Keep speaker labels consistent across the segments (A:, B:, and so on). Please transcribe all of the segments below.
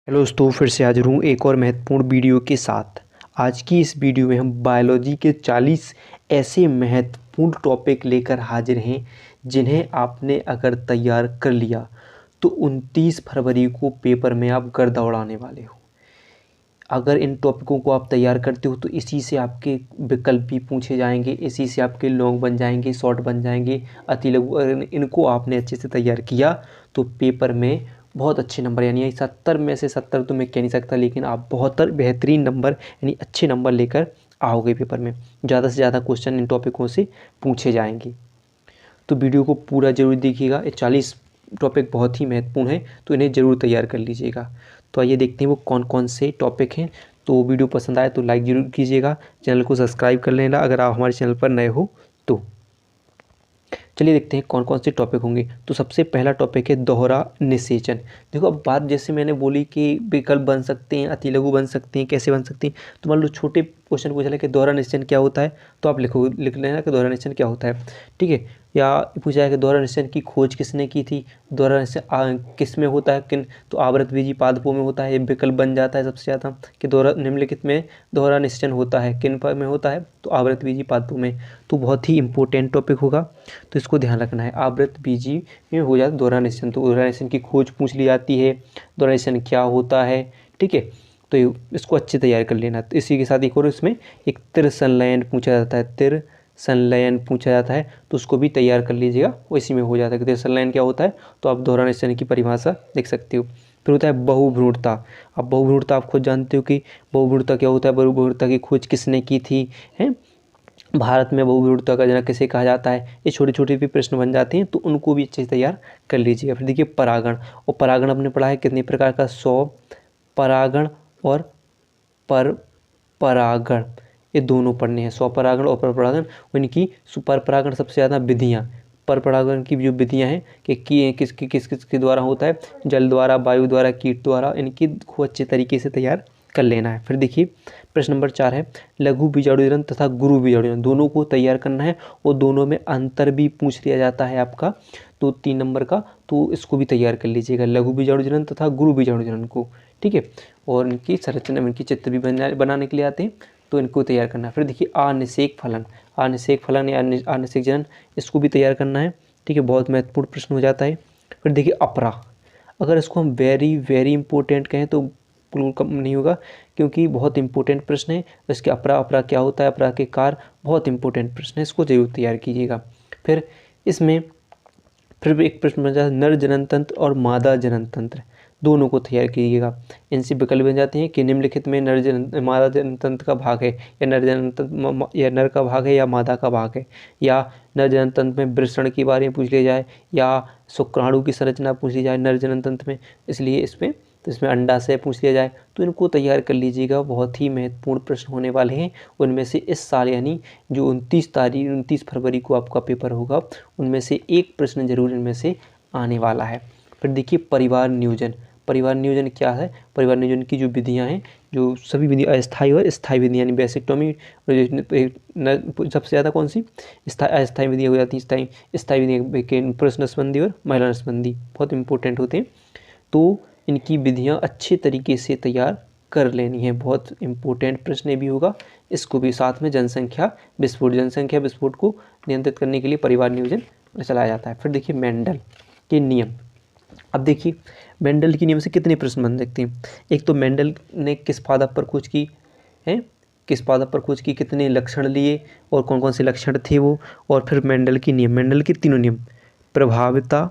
A: Hello दोस्तों, फिर से हाजिर हूँ एक और महत्वपूर्ण वीडियो के साथ। आज की इस वीडियो में हम बायोलॉजी के 40 ऐसे महत्वपूर्ण टॉपिक लेकर हाजिर हैं जिन्हें आपने अगर तैयार कर लिया तो 29 फरवरी को पेपर में आप गर्दा उड़ाने वाले हो। अगर इन टॉपिकों को आप तैयार करते हो तो इसी से आपके विकल्प भी पूछे जाएंगे, इसी से आपके लॉन्ग बन जाएंगे, शॉर्ट बन जाएंगे, अति लघु। अगर इनको आपने अच्छे से तैयार किया तो पेपर में बहुत अच्छे नंबर, यानी 70 में से 70 तो मैं कह नहीं सकता, लेकिन आप 72 बेहतरीन नंबर यानी अच्छे नंबर लेकर आओगे पेपर में। ज़्यादा से ज़्यादा क्वेश्चन इन टॉपिकों से पूछे जाएंगे, तो वीडियो को पूरा जरूर देखिएगा। ये 40 टॉपिक बहुत ही महत्वपूर्ण हैं, तो इन्हें ज़रूर तैयार कर लीजिएगा। तो आइए देखते हैं वो कौन कौन से टॉपिक हैं। तो वीडियो पसंद आए तो लाइक ज़रूर कीजिएगा, चैनल को सब्सक्राइब कर लेना अगर आप हमारे चैनल पर नए हो तो। चलिए देखते हैं कौन कौन से टॉपिक होंगे। तो सबसे पहला टॉपिक है दोहरा निषेचन। देखो, अब बात जैसे मैंने बोली कि विकल्प बन सकते हैं, अति लघु बन सकते हैं, कैसे बन सकती हैं। तो मान लो छोटे क्वेश्चन पूछा है कि दोहरा निषेचन क्या होता है, तो आप लिख लेना कि दोहरा निषेचन क्या होता है, ठीक है। या पूछा है कि दोहरा निषेचन की खोज किसने की थी, दोहरा निषेचन किस में होता है, किन, तो आवृतबीजी पादपों में होता है। ये विकल्प बन जाता है सबसे ज़्यादा कि दोहरा निम्नलिखित में दोहरा निषेचन होता है, किन पर में होता है, तो आवृतबीजी पादपों में। तो बहुत ही इंपॉर्टेंट टॉपिक होगा, तो इसको ध्यान रखना है। आवृतबीजी में हो जाता है दोहरा निषेचन, तो दोहरा निषेचन की खोज पूछ ली जाती है, दोहरा निषेचन क्या होता है, ठीक है। तो इसको अच्छे तैयार कर लेना। तो इसी के साथ एक और इसमें एक तिर संलयन पूछा जाता है, तिर संलयन पूछा जाता है, तो उसको भी तैयार कर लीजिएगा। वो इसी में हो जाता है कि तिर संलयन क्या होता है, तो आप दोहरा निषेचन की परिभाषा देख सकते हो। फिर होता है बहुभ्रूणता। अब बहुभ्रूणता आप खुद जानते हो कि बहुभ्रूणता क्या होता है, बहुभ्रूणता की खोज किसने की थी, हैं। भारत में बहुभ्रूणता का जनक किसे कहा जाता है। ये छोटे छोटे भी प्रश्न बन जाते हैं, तो उनको भी अच्छे से तैयार कर लीजिएगा। फिर देखिए परागण, और परागण अपने पढ़ा है कितने प्रकार का, 100 परागण और पर परागण, ये दोनों पढ़ने हैं। स्वपरागण और पर परागण, उनकी पर परागण सबसे ज़्यादा विधियाँ, पर परागण की जो विधियाँ हैं कि किस किस के द्वारा होता है, जल द्वारा, वायु द्वारा, कीट द्वारा, इनकी खूब अच्छे तरीके से तैयार कर लेना है। फिर देखिए प्रश्न नंबर 4 है लघु बीजाणु तथा गुरु बीजाणु, दोनों को तैयार करना है, और दोनों में अंतर भी पूछ लिया जाता है आपका, तो 3 नंबर का, तो इसको भी तैयार कर लीजिएगा, लघु बीजाणु तथा गुरु बीजाणु को, ठीक है। और इनकी संरचना, इनकी चित्र भी बनाने के लिए आते हैं, तो इनको तैयार करना है। फिर देखिए अनिषेक फलन, अनिषेक फलन या अनिषेक जनन, इसको भी तैयार करना है, ठीक है। बहुत महत्वपूर्ण प्रश्न हो जाता है। फिर देखिए अपरा, अगर इसको हम वेरी वेरी इंपॉर्टेंट कहें तो बिल्कुल कम नहीं होगा, क्योंकि बहुत इंपॉर्टेंट प्रश्न है। इसके अपरा, अपरा क्या होता है, अपरा के कार, बहुत इंपॉर्टेंट प्रश्न है, इसको जरूर तैयार कीजिएगा। फिर इसमें फिर भी एक प्रश्न बन जाता है नर जनन तंत्र और मादा जनन तंत्र, दोनों को तैयार कीजिएगा। इनसे विकल्प बन जाते हैं कि निम्नलिखित में मादा जनन तंत्र का भाग है, या नर जनन तंत्र या नर का भाग है, या मादा का भाग है, या नर जनन तंत्र में वृषण के बारे में पूछ लिया जाए, या शुक्राणु की संरचना पूछ ली जाए नर जनन तंत्र में, इसलिए इसमें अंडाशय पूछ लिया जाए, तो इनको तैयार कर लीजिएगा। बहुत ही महत्वपूर्ण प्रश्न होने वाले हैं उनमें से इस साल, यानी जो 29 फरवरी को आपका पेपर होगा, उनमें से एक प्रश्न जरूर इनमें से आने वाला है। फिर देखिए परिवार नियोजन, परिवार नियोजन क्या है, परिवार नियोजन की जो विधियाँ हैं, जो सभी विधि अस्थायी और स्थायी विधि, यानी बेसिक्टोमी, सबसे ज़्यादा कौन सी अस्थायी विधियाँ हो जाती हैं, स्थायी विधि पुरुष नसबंदी और महिला नसबंदी बहुत इंपॉर्टेंट होते हैं, तो इनकी विधियाँ अच्छे तरीके से तैयार कर लेनी है। बहुत इंपॉर्टेंट प्रश्न भी होगा, इसको भी साथ में जनसंख्या विस्फोट को नियंत्रित करने के लिए परिवार नियोजन चलाया जाता है। फिर देखिए मेंडल के नियम, अब देखिए मेंडल के नियम से कितने प्रश्न बन सकते हैं। एक तो मेंडल ने किस पादप पर खोज की है, किस पादप पर खोज की, कितने लक्षण लिए और कौन कौन से लक्षण थे वो, और फिर मेंडल के नियम, मेंडल के तीनों नियम, प्रभाविता,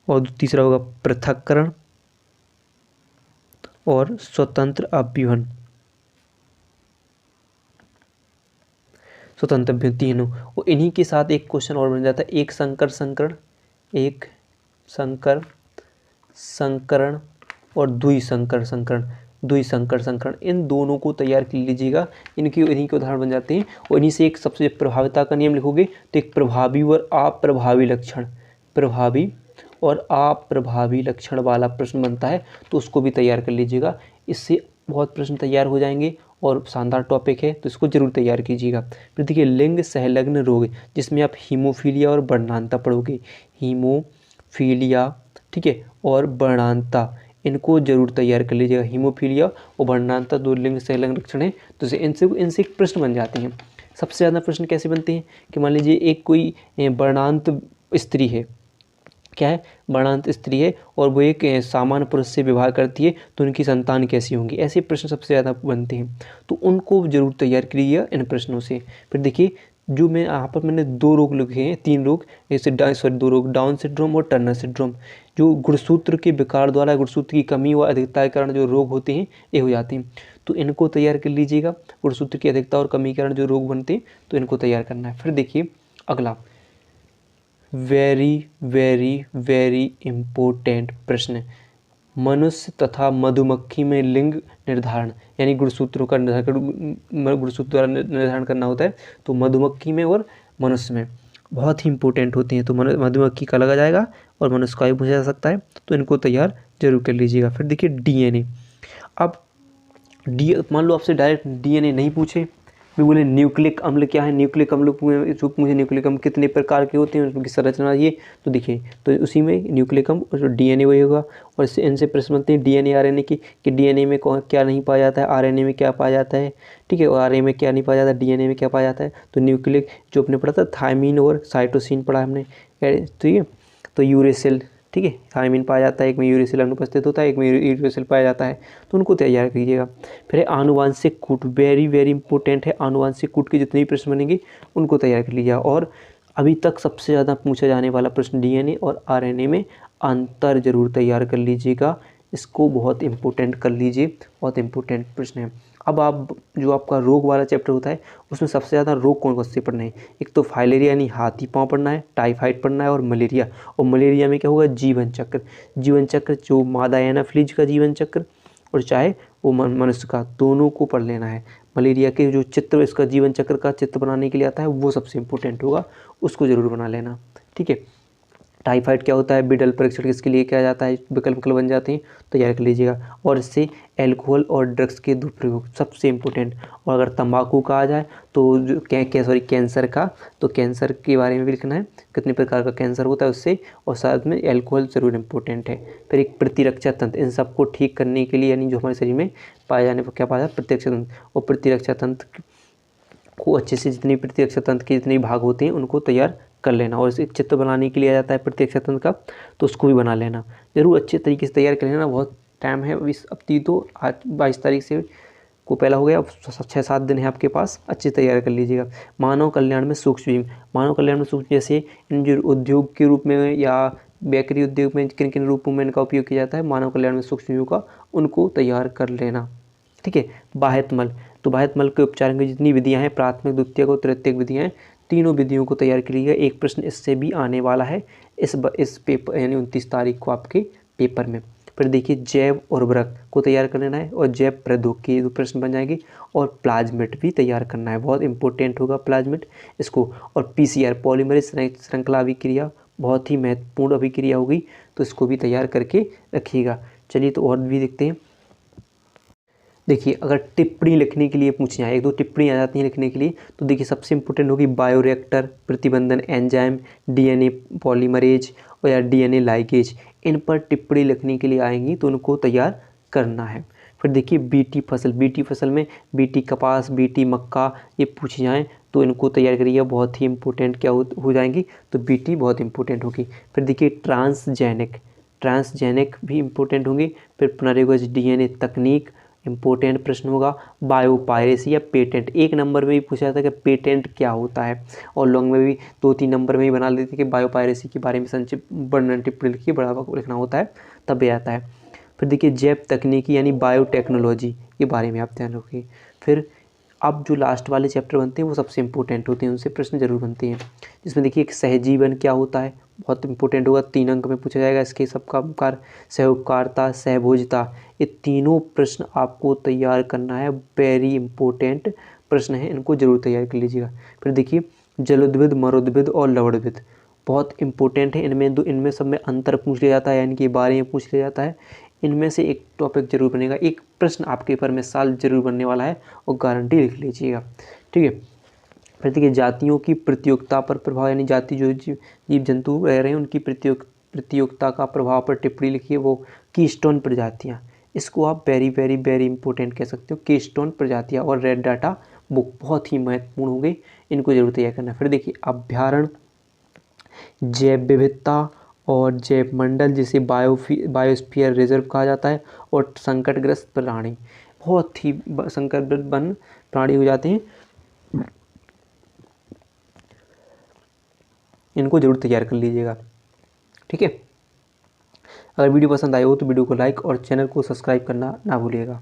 A: और तीसरा होगा पृथक्करण, और स्वतंत्र अभ्यूहन, स्वतंत्र अभ्यूहन तीनों। और इन्हीं के साथ एक क्वेश्चन और बन जाता है एक संकर संकरण, एक संकर संकरण और द्विसंकर संकरण, द्विसंकर संकरण, इन दोनों को तैयार कर लीजिएगा। इन्हीं के उदाहरण बन जाते हैं। और इन्हीं से एक सबसे प्रभाविता का नियम लिखोगे तो एक प्रभावी और अप्रभावी लक्षण, प्रभावी और अप्रभावी लक्षण वाला प्रश्न बनता है, तो उसको भी तैयार कर लीजिएगा। इससे बहुत प्रश्न तैयार हो जाएंगे और शानदार टॉपिक है, तो इसको जरूर तैयार कीजिएगा। फिर देखिए लिंग संलग्न रोग, जिसमें आप हीमोफीलिया और वर्णांता पढ़ोगे, हीमोफीलिया, ठीक है, और वर्णांता, इनको जरूर तैयार कर लीजिएगा। हीमोफीलिया और वर्णांतर दो लिंग सहलिंग लक्षण है, तो इनसे एक प्रश्न बन जाते हैं। सबसे ज़्यादा प्रश्न कैसे बनते हैं कि मान लीजिए एक कोई वर्णांत स्त्री है, क्या है, वर्णांत स्त्री है और वो एक सामान्य पुरुष से विवाह करती है, तो उनकी संतान कैसी होंगी, ऐसे प्रश्न सबसे ज़्यादा बनते हैं। तो उनको जरूर तैयार करिएगा इन प्रश्नों से। फिर देखिए जो मैं यहाँ पर मैंने 2 रोग लिखे हैं, 3 रोग, जैसे 2 रोग, डाउन सिंड्रोम और टर्नर सिंड्रोम। जो गुणसूत्र के विकार द्वारा गुणसूत्र की कमी व अधिकता के कारण जो रोग होते हैं ये हो जाते हैं, तो इनको तैयार कर लीजिएगा। गुणसूत्र की अधिकता और कमी के कारण जो रोग बनते हैं तो इनको तैयार करना है। फिर देखिए अगला वेरी वेरी वेरी इम्पोर्टेंट प्रश्न, मनुष्य तथा मधुमक्खी में लिंग निर्धारण, यानी गुणसूत्रों का गुणसूत्र द्वारा निर्धारण करना होता है, तो मधुमक्खी में और मनुष्य में बहुत ही इंपॉर्टेंट होते हैं। तो मधुमक्खी का लगा जाएगा और मनुष्य का भी पूछा जा सकता है, तो इनको तैयार जरूर कर लीजिएगा। फिर देखिए डीएनए। अब मान लो आपसे डायरेक्ट डीएनए नहीं पूछे, भी बोले न्यूक्लिक अम्ल क्या है, न्यूक्लिक अम्ल जो मुझे न्यूक्लिक अम्ल कितने प्रकार के होते हैं, उनकी संरचना ये, तो देखिए तो उसी में न्यूक्लिक अम्ल और जो डीएनए वही होगा। और इससे इनसे प्रश्न बनते हैं डीएनए आरएनए की, कि डीएनए में क्या नहीं पाया जाता है, आरएनए में क्या पाया जाता है, ठीक है, और आरएनए में क्या नहीं पाया जाता, डीएनए में क्या पाया जाता है। तो न्यूक्लिक जो अपने पढ़ा था थायमीन और साइटोसिन पढ़ा हमने, ठीक है, तो यूरेसिल, ठीक है, थायमीन पाया जाता है, एक में यूरेसिल अनुपस्थित होता है, एक में यूरेसिल पाया जाता है, तो उनको तैयार कीजिएगा। फिर आनुवांशिक कूट, वेरी वेरी इंपॉर्टेंट है, आनुवांशिक कूट के जितने भी प्रश्न बनेंगे उनको तैयार कर लीजिएगा। और अभी तक सबसे ज़्यादा पूछा जाने वाला प्रश्न डीएनए और आरएनए में अंतर जरूर तैयार कर लीजिएगा, इसको बहुत इंपॉर्टेंट कर लीजिए, बहुत इंपॉर्टेंट प्रश्न है। अब आप जो आपका रोग वाला चैप्टर होता है उसमें सबसे ज़्यादा रोग कौन कौन से पढ़ने हैं, एक तो फाइलेरिया यानी हाथी पाँव पढ़ना है, टाइफाइड पढ़ना है और मलेरिया। और मलेरिया में क्या होगा, जीवन चक्र, जीवन चक्र जो मादा एनाफिलीज का जीवन चक्र और चाहे वो मनुष्य का, दोनों को पढ़ लेना है। मलेरिया के जो चित्र इसका जीवन चक्र का चित्र बनाने के लिए आता है वो सबसे इंपॉर्टेंट होगा, उसको ज़रूर बना लेना, ठीक है। टाइफाइड क्या होता है, बिडल परीक्षण किसके लिए किया जाता है, विकल्प बन जाते हैं, तैयार कर लीजिएगा। और इससे एल्कोहल और ड्रग्स के दुरुपयोग सबसे इम्पोर्टेंट। और अगर तंबाकू का आ जाए तो जो कैंसर का, तो कैंसर के बारे में भी लिखना है, कितने प्रकार का कैंसर होता है उससे, और साथ में एल्कोहल ज़रूर इम्पोर्टेंट है। फिर एक प्रतिरक्षा तंत्र, इन सबको ठीक करने के लिए, यानी जो हमारे शरीर में पाए जाने पर क्या पाया जाता है, प्रतिरक्षा तंत्र। और प्रतिरक्षा तंत्र को अच्छे से जितनी प्रतिरक्षा तंत्र के जितने भाग होते हैं उनको तैयार कर लेना। और इसे चित्र बनाने के लिए आ जाता है प्रतिरक्षा तंत्र का, तो उसको भी बना लेना जरूर, अच्छे तरीके से तैयार कर लेना। बहुत टाइम है, अब तो आज 22 तारीख से को पहला हो गया, अब 6-7 दिन है आपके पास, अच्छे तैयार कर लीजिएगा। मानव कल्याण में सूक्ष्म जीव, मानव कल्याण में सूक्ष्म जैसे इन जो उद्योग के रूप में या बेकरी उद्योग में किन किन रूपों में इनका उपयोग किया जाता है, मानव कल्याण में सूक्ष्म जीवों का, उनको तैयार कर लेना, ठीक है। बाह्यत मल, तो बाह्यत मल के उपचार की जितनी विधियां हैं, प्राथमिक द्वितीयक और तृतीयक विधियां हैं, तीनों विधियों को तैयार करिएगा। एक प्रश्न इससे भी आने वाला है इस पेपर, यानी 29 तारीख को आपके पेपर में। फिर देखिए जैव उर्वरक को तैयार कर लेना है, और जैव प्रौद्योगिकी के प्रश्न बन जाएंगे, और प्लाज्मिड भी तैयार करना है, बहुत इंपॉर्टेंट होगा प्लाज्मिड इसको। और पीसीआर पॉलीमरेज श्रृंखला अभिक्रिया बहुत ही महत्वपूर्ण अभिक्रिया होगी, तो इसको भी तैयार करके रखिएगा। चलिए तो और भी देखते हैं। देखिए अगर टिप्पणी लिखने के लिए पूछे जाए, 1-2 टिप्पणी आ जाती हैं लिखने के लिए, तो देखिए सबसे इंपॉर्टेंट होगी बायोरिएक्टर, प्रतिबंधन एंजाइम, डीएनए पॉलीमरेज और या डीएनए लाइगेज, इन पर टिप्पणी लिखने के लिए आएंगी, तो उनको तैयार करना है। फिर देखिए बीटी फसल, बीटी फसल में बीटी कपास, बीटी मक्का ये पूछे जाएँ तो इनको तैयार करिए, बहुत ही इंपॉर्टेंट क्या हो जाएंगी, तो बीटी बहुत इंपॉर्टेंट होगी। फिर देखिए ट्रांसजेनिक भी इंपॉर्टेंट होंगे। फिर पुनर्योज डीएनए तकनीक इंपॉर्टेंट प्रश्न होगा। बायोपायरेसी या पेटेंट, 1 नंबर में भी पूछा जाता है कि पेटेंट क्या होता है, और लॉन्ग में भी 2-3 नंबर में ही बना लेते हैं कि बायोपायरेसी के बारे में संक्षिप्त वर्णन टिप्पणी लिखिए, बड़ा लिखना होता है तब भी आता है। फिर देखिए जैव तकनीकी यानी बायोटेक्नोलॉजी के बारे में आप ध्यान रखिए। फिर अब जो लास्ट वाले चैप्टर बनते हैं वो सबसे इंपॉर्टेंट होते हैं, उनसे प्रश्न जरूर बनते हैं, जिसमें देखिए एक सहजीवन क्या होता है, बहुत इंपॉर्टेंट होगा, 3 अंक में पूछा जाएगा, इसके सबका उपकार, सहउपकारिता, सहभोजिता, ये तीनों प्रश्न आपको तैयार करना है, वेरी इंपॉर्टेंट प्रश्न है, इनको जरूर तैयार कर लीजिएगा। फिर देखिए जलोद्भिद, मरोद्भिद और लवणद्भिद बहुत इंपॉर्टेंट है, इनमें सब में अंतर पूछ लिया जाता है, यानी कि बारे में पूछ लिया जाता है, इनमें से एक टॉपिक जरूर बनेगा, एक प्रश्न आपके पेपर में साल जरूर बनने वाला है, और गारंटी लिख लीजिएगा, ठीक है। फिर देखिए जातियों की प्रतियोगिता पर प्रभाव, यानी जाति जो जीव जंतु रह रहे हैं उनकी प्रतियोगिता का प्रभाव पर टिप्पणी लिखी है वो कीस्टोन प्रजातियाँ, इसको आप वेरी वेरी वेरी इंपॉर्टेंट कह सकते हो, कीस्टोन प्रजातियाँ। और रेड डाटा बुक बहुत ही महत्वपूर्ण हो गई, इनको जरूर तैयार करना। फिर देखिए अभ्यारण्य, जैव विविधता और जैव मंडल जिसे बायोस्फीयर रिजर्व कहा जाता है, और संकटग्रस्त प्राणी, बहुत ही संकटग्रस्त वन प्राणी हो जाते हैं, इनको जरूर तैयार कर लीजिएगा। ठीक है, अगर वीडियो पसंद आए हो तो वीडियो को लाइक और चैनल को सब्सक्राइब करना ना भूलिएगा।